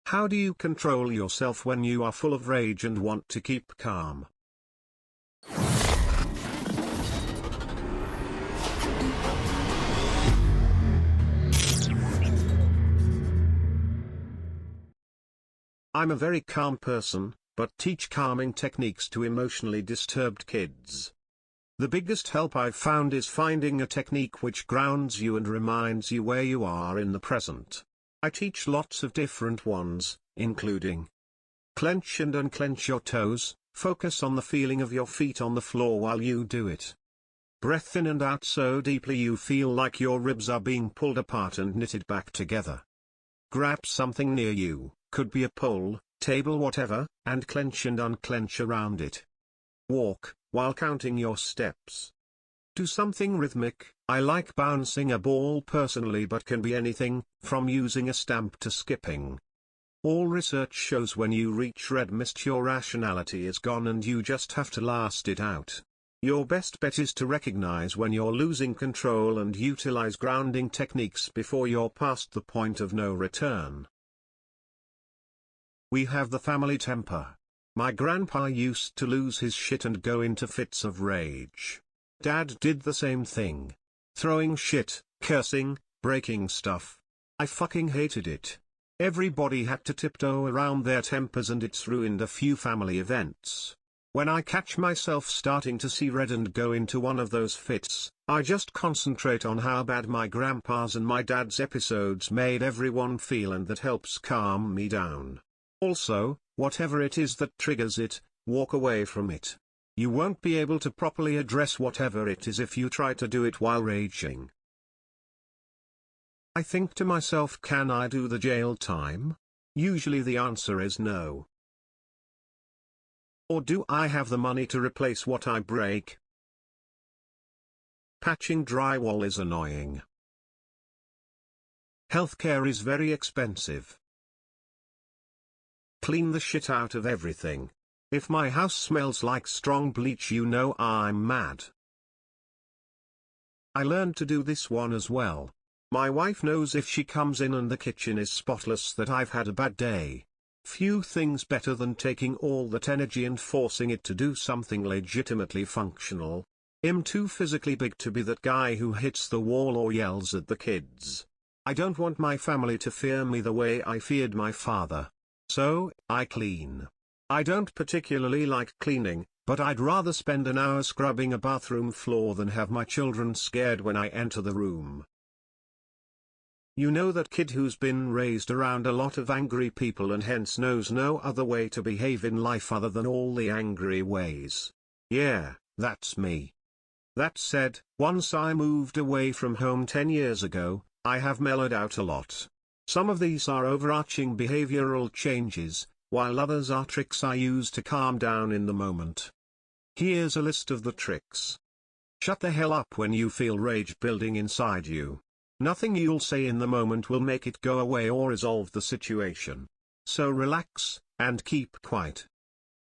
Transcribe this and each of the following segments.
How do you control yourself when you are full of rage and want to keep calm? I'm a very calm person, but teach calming techniques to emotionally disturbed kids. The biggest help I've found is finding a technique which grounds you and reminds you where you are in the present. I teach lots of different ones, including clench and unclench your toes, focus on the feeling of your feet on the floor while you do it. Breath in and out so deeply you feel like your ribs are being pulled apart and knitted back together. Grab something near you, could be a pole, table, whatever, and clench and unclench around it. Walk, while counting your steps. Do something rhythmic. I like bouncing a ball personally, but can be anything, from using a stamp to skipping. All research shows when you reach red mist your rationality is gone and you just have to last it out. Your best bet is to recognize when you're losing control and utilize grounding techniques before you're past the point of no return. We have the family temper. My grandpa used to lose his shit and go into fits of rage. Dad did the same thing. Throwing shit, cursing, breaking stuff. I fucking hated it. Everybody had to tiptoe around their tempers and it's ruined a few family events. When I catch myself starting to see red and go into one of those fits, I just concentrate on how bad my grandpa's and my dad's episodes made everyone feel, and that helps calm me down. Also, whatever it is that triggers it, walk away from it. You won't be able to properly address whatever it is if you try to do it while raging. I think to myself, can I do the jail time? Usually the answer is no. Or do I have the money to replace what I break? Patching drywall is annoying. Healthcare is very expensive. Clean the shit out of everything. If my house smells like strong bleach, you know I'm mad. I learned to do this one as well. My wife knows if she comes in and the kitchen is spotless that I've had a bad day. Few things better than taking all that energy and forcing it to do something legitimately functional. I'm too physically big to be that guy who hits the wall or yells at the kids. I don't want my family to fear me the way I feared my father. So, I clean. I don't particularly like cleaning, but I'd rather spend an hour scrubbing a bathroom floor than have my children scared when I enter the room. You know that kid who's been raised around a lot of angry people and hence knows no other way to behave in life other than all the angry ways. Yeah, that's me. That said, once I moved away from home 10 years ago, I have mellowed out a lot. Some of these are overarching behavioral changes, while others are tricks I use to calm down in the moment. Here's a list of the tricks. Shut the hell up when you feel rage building inside you. Nothing you'll say in the moment will make it go away or resolve the situation. So relax, and keep quiet.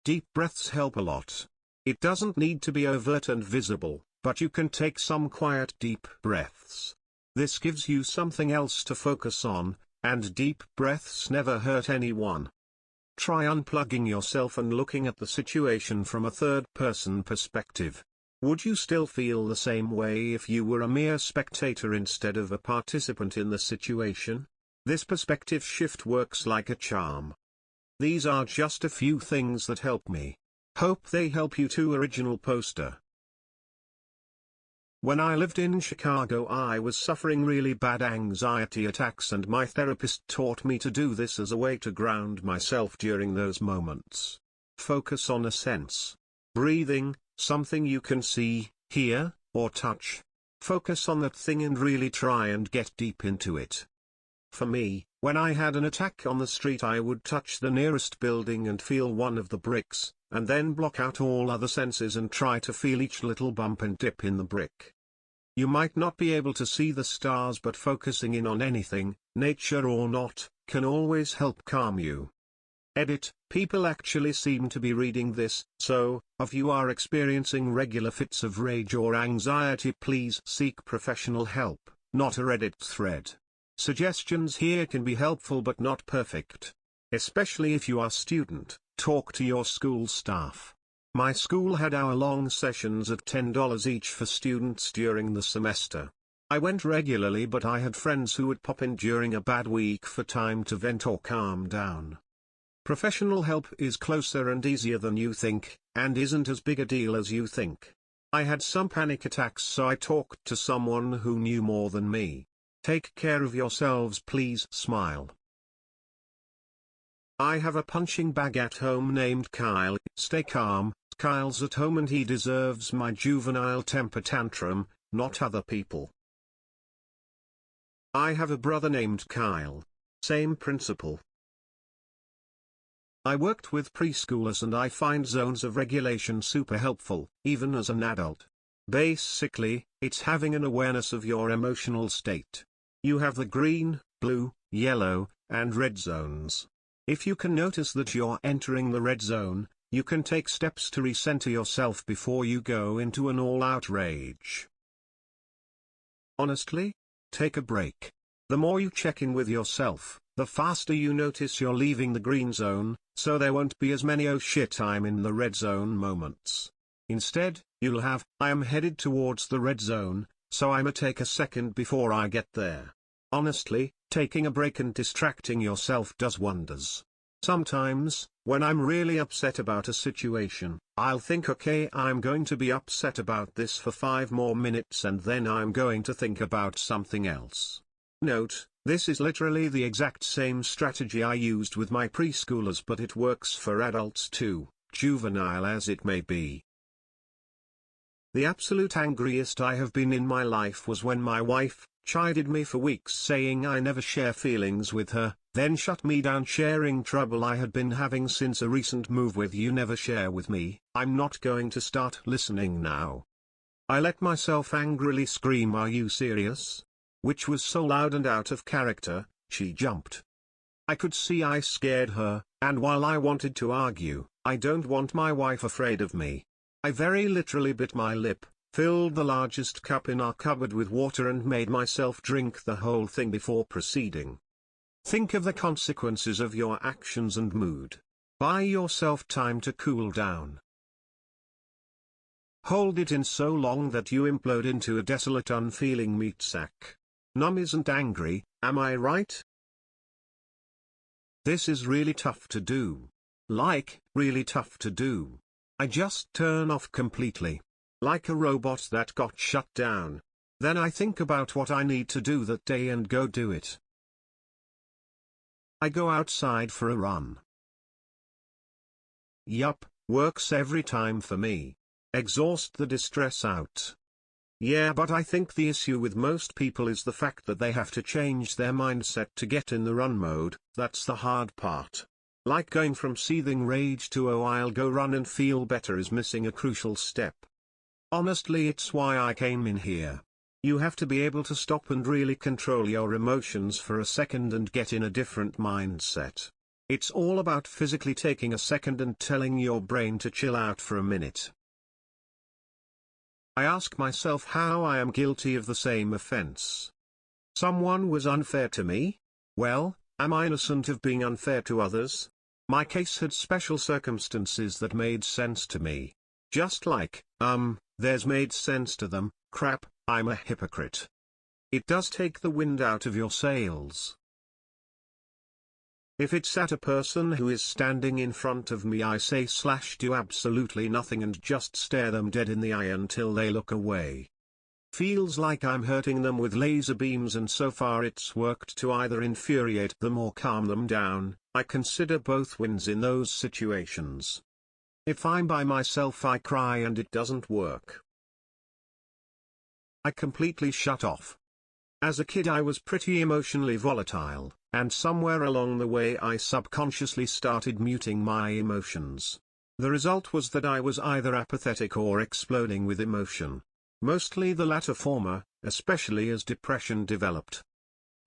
Deep breaths help a lot. It doesn't need to be overt and visible, but you can take some quiet deep breaths. This gives you something else to focus on, and deep breaths never hurt anyone. Try unplugging yourself and looking at the situation from a third-person perspective. Would you still feel the same way if you were a mere spectator instead of a participant in the situation? This perspective shift works like a charm. These are just a few things that help me. Hope they help you too. Original poster. When I lived in Chicago, I was suffering really bad anxiety attacks, and my therapist taught me to do this as a way to ground myself during those moments. Focus on a sense. Breathing, something you can see, hear, or touch. Focus on that thing and really try and get deep into it. For me, when I had an attack on the street, I would touch the nearest building and feel one of the bricks, and then block out all other senses and try to feel each little bump and dip in the brick. You might not be able to see the stars, but focusing in on anything, nature or not, can always help calm you. Edit, people actually seem to be reading this, so, if you are experiencing regular fits of rage or anxiety, please seek professional help, not a Reddit thread. Suggestions here can be helpful but not perfect. Especially if you are a student, talk to your school staff. My school had hour-long sessions of $10 each for students during the semester. I went regularly, but I had friends who would pop in during a bad week for time to vent or calm down. Professional help is closer and easier than you think, and isn't as big a deal as you think. I had some panic attacks, so I talked to someone who knew more than me. Take care of yourselves, please. Smile. I have a punching bag at home named Kyle. Stay calm, Kyle's at home and he deserves my juvenile temper tantrum, not other people. I have a brother named Kyle. Same principle. I worked with preschoolers and I find zones of regulation super helpful, even as an adult. Basically, it's having an awareness of your emotional state. You have the green, blue, yellow, and red zones. If you can notice that you're entering the red zone, you can take steps to recenter yourself before you go into an all-out rage. Honestly, take a break. The more you check in with yourself, the faster you notice you're leaving the green zone, so there won't be as many "oh shit, I'm in the red zone" moments. Instead, you'll have "I am headed towards the red zone, so I'ma take a second before I get there." Honestly, taking a break and distracting yourself does wonders. Sometimes, when I'm really upset about a situation, I'll think, okay, I'm going to be upset about this for 5 more minutes and then I'm going to think about something else. Note, this is literally the exact same strategy I used with my preschoolers, but it works for adults too, juvenile as it may be. The absolute angriest I have been in my life was when my wife chided me for weeks saying I never share feelings with her, then shut me down sharing trouble I had been having since a recent move with "you never share with me, I'm not going to start listening now." I let myself angrily scream, "Are you serious?" Which was so loud and out of character, she jumped. I could see I scared her, and while I wanted to argue, I don't want my wife afraid of me. I very literally bit my lip, filled the largest cup in our cupboard with water and made myself drink the whole thing before proceeding. Think of the consequences of your actions and mood. Buy yourself time to cool down. Hold it in so long that you implode into a desolate, unfeeling meat sack. Numb isn't angry, am I right? This is really tough to do. Like, really tough to do. I just turn off completely. Like a robot that got shut down. Then I think about what I need to do that day and go do it. I go outside for a run. Yup, works every time for me. Exhaust the distress out. Yeah, but I think the issue with most people is the fact that they have to change their mindset to get in the run mode. That's the hard part. Like going from seething rage to "oh, I'll go run and feel better" is missing a crucial step. Honestly, it's why I came in here. You have to be able to stop and really control your emotions for a second and get in a different mindset. It's all about physically taking a second and telling your brain to chill out for a minute. I ask myself how I am guilty of the same offense. Someone was unfair to me? Well, am I innocent of being unfair to others? My case had special circumstances that made sense to me. Just like, theirs made sense to them. Crap, I'm a hypocrite. It does take the wind out of your sails. If it's at a person who is standing in front of me, I say / do absolutely nothing and just stare them dead in the eye until they look away. Feels like I'm hurting them with laser beams, and so far it's worked to either infuriate them or calm them down. I consider both wins in those situations. If I'm by myself, I cry and it doesn't work. I completely shut off. As a kid I was pretty emotionally volatile, and somewhere along the way I subconsciously started muting my emotions. The result was that I was either apathetic or exploding with emotion. Mostly the latter former, especially as depression developed.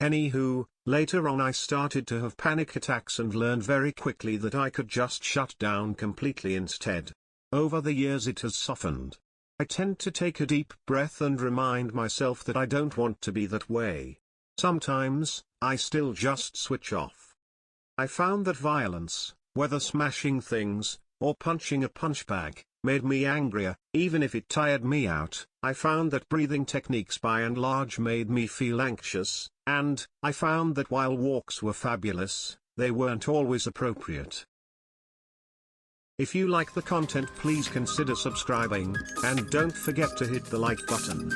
Anywho, later on I started to have panic attacks and learned very quickly that I could just shut down completely instead. Over the years it has softened. I tend to take a deep breath and remind myself that I don't want to be that way. Sometimes, I still just switch off. I found that violence, whether smashing things, or punching a punch bag, made me angrier, even if it tired me out. I found that breathing techniques by and large made me feel anxious, and I found that while walks were fabulous, they weren't always appropriate. If you like the content, please consider subscribing, and don't forget to hit the like button.